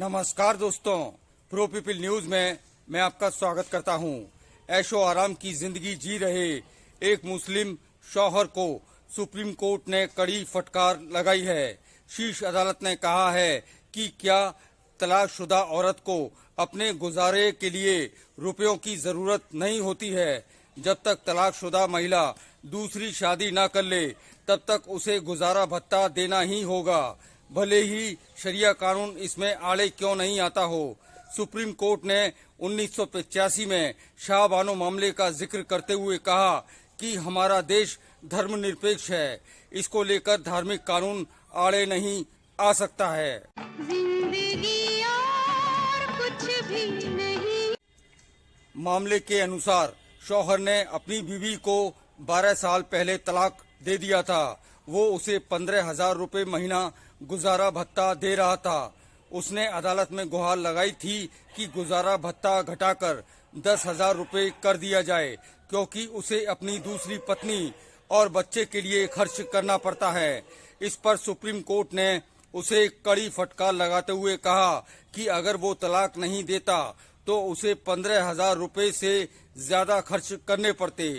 नमस्कार दोस्तों, pro people news में मैं आपका स्वागत करता हूं। ऐशो आराम की जिंदगी जी रहे एक मुस्लिम शौहर को सुप्रीम कोर्ट ने कड़ी फटकार लगाई है। शीर्ष अदालत ने कहा है कि क्या तलाकशुदा औरत को अपने गुजारे के लिए रुपयों की जरूरत नहीं होती है। जब तक तलाकशुदा महिला दूसरी शादी न कर ले तब तक उसे गुजारा भत्ता देना ही होगा, भले ही शरिया कानून इसमें आड़े क्यों नहीं आता हो। सुप्रीम कोर्ट ने 1985 में शाहबानो मामले का जिक्र करते हुए कहा कि हमारा देश धर्मनिरपेक्ष है, इसको लेकर धार्मिक कानून आड़े नहीं आ सकता है। जिंदगी और कुछ भी नहीं। मामले के अनुसार शौहर ने अपनी बीवी को 12 साल पहले तलाक दे दिया था। वो उसे 15,000 रुपये महीना गुजारा भत्ता दे रहा था। उसने अदालत में गुहार लगाई थी कि गुजारा भत्ता घटाकर 10,000 रुपये कर दिया जाए, क्योंकि उसे अपनी दूसरी पत्नी और बच्चे के लिए खर्च करना पड़ता है। इस पर सुप्रीम कोर्ट ने उसे कड़ी फटकार लगाते हुए कहा कि अगर वो तलाक नहीं देता तो उसे 15,000 रुपये से ज्यादा खर्च करने पड़ते।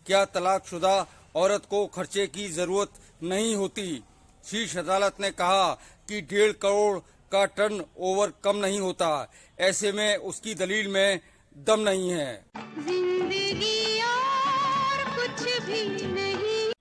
क्या तलाकशुदा औरत को खर्चे की जरूरत नहीं होती। शीर्ष अदालत ने कहा कि 1.5 करोड़ का टर्न ओवर कम नहीं होता, ऐसे में उसकी दलील में दम नहीं है। जिंदगी और कुछ भी नहीं।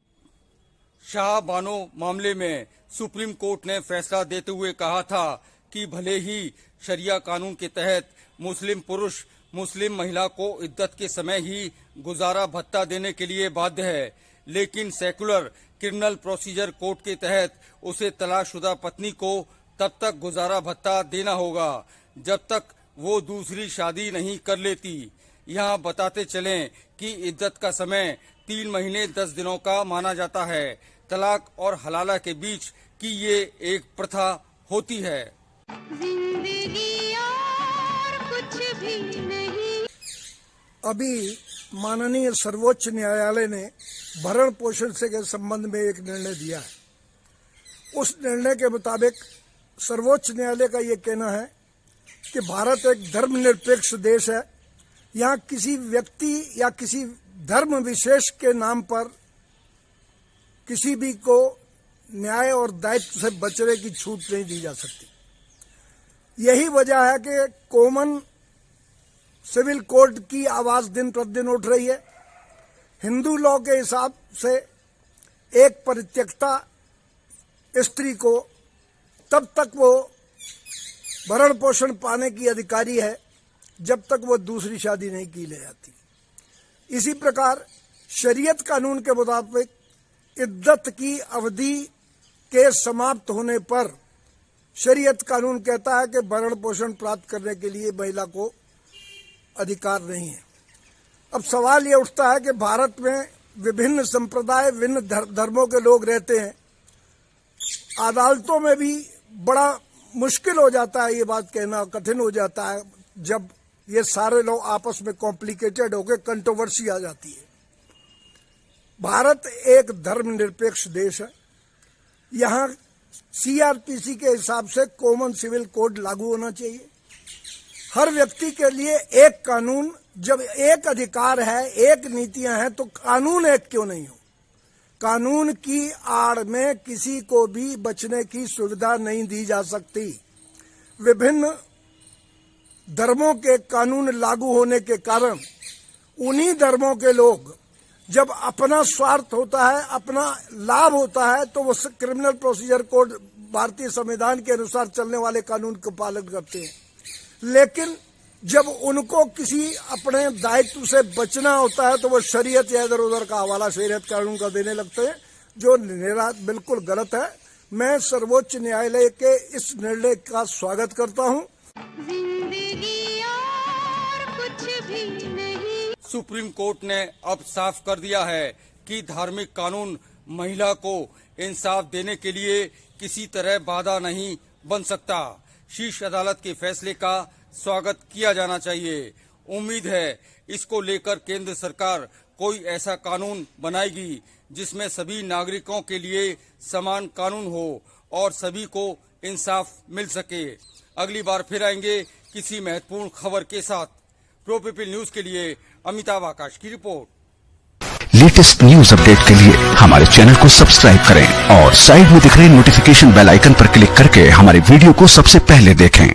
शाहबानो मामले में सुप्रीम कोर्ट ने फैसला देते हुए कहा था कि भले ही शरिया कानून के तहत मुस्लिम पुरुष मुस्लिम महिला को इद्दत के समय ही गुजारा भत्ता देने के लिए बाध्य है, लेकिन सेकुलर क्रिमिनल प्रोसीजर कोड के तहत उसे तलाकशुदा पत्नी को तब तक गुजारा भत्ता देना होगा जब तक वो दूसरी शादी नहीं कर लेती। यहाँ बताते चलें कि इद्दत का समय 3 महीने 10 दिनों का माना जाता है। तलाक और हलाला के बीच की ये एक प्रथा होती है। जिंदगी और कुछ भी नहीं। अभी माननीय सर्वोच्च न्यायालय ने भरण पोषण से के संबंध में एक निर्णय दिया है। उस निर्णय के मुताबिक सर्वोच्च न्यायालय का ये कहना है कि भारत एक धर्मनिरपेक्ष देश है। यहाँ किसी व्यक्ति या किसी धर्म विशेष के नाम पर किसी भी को न्याय और दायित्व से बचने की छूट नहीं दी जा सकती। यही वजह है कि कॉमन सिविल कोड की आवाज दिन प्रतिदिन उठ रही है। हिंदू लॉ के हिसाब से एक परित्यक्ता स्त्री को तब तक वो भरण पोषण पाने की अधिकारी है जब तक वो दूसरी शादी नहीं की ले जाती। इसी प्रकार शरीयत कानून के मुताबिक इद्दत की अवधि के समाप्त होने पर शरीयत कानून कहता है कि भरण पोषण प्राप्त करने के लिए महिला को अधिकार नहीं है। अब सवाल ये उठता है कि भारत में विभिन्न संप्रदाय विभिन्न धर्मों के लोग रहते हैं। अदालतों में भी बड़ा मुश्किल हो जाता है, ये बात कहना कठिन हो जाता है जब ये सारे लोग आपस में कॉम्प्लिकेटेड होकर कंट्रोवर्सी आ जाती है। भारत एक धर्मनिरपेक्ष देश है। यहाँ सीआरपीसी के हिसाब से कॉमन सिविल कोड लागू होना चाहिए। हर व्यक्ति के लिए एक कानून, जब एक अधिकार है, एक नीतियां हैं, तो कानून एक क्यों नहीं हो। कानून की आड़ में किसी को भी बचने की सुविधा नहीं दी जा सकती। विभिन्न धर्मों के कानून लागू होने के कारण उन्हीं धर्मों के लोग जब अपना स्वार्थ होता है, अपना लाभ होता है, तो वो क्रिमिनल प्रोसीजर कोड भारतीय संविधान के अनुसार चलने वाले कानून का पालन करते हैं। लेकिन जब उनको किसी अपने दायित्व से बचना होता है तो वो शरीयत या इधर उधर का हवाला शरीयत कानून का देने लगते हैं, जो बिल्कुल गलत है। मैं सर्वोच्च न्यायालय के इस निर्णय का स्वागत करता हूं। जिंदगी और कुछ भी नहीं। सुप्रीम कोर्ट ने अब साफ कर दिया है कि धार्मिक कानून महिला को इंसाफ देने के लिए किसी तरह बाधा नहीं बन सकता। शीर्ष अदालत के फैसले का स्वागत किया जाना चाहिए। उम्मीद है इसको लेकर केंद्र सरकार कोई ऐसा कानून बनाएगी जिसमें सभी नागरिकों के लिए समान कानून हो और सभी को इंसाफ मिल सके। अगली बार फिर आएंगे किसी महत्वपूर्ण खबर के साथ। प्रो पीपल न्यूज के लिए अमिताभ आकाश की रिपोर्ट। लेटेस्ट न्यूज अपडेट के लिए हमारे चैनल को सब्सक्राइब करें और साइड में दिख रहे नोटिफिकेशन बेल आइकन पर क्लिक करके हमारे वीडियो को सबसे पहले देखें।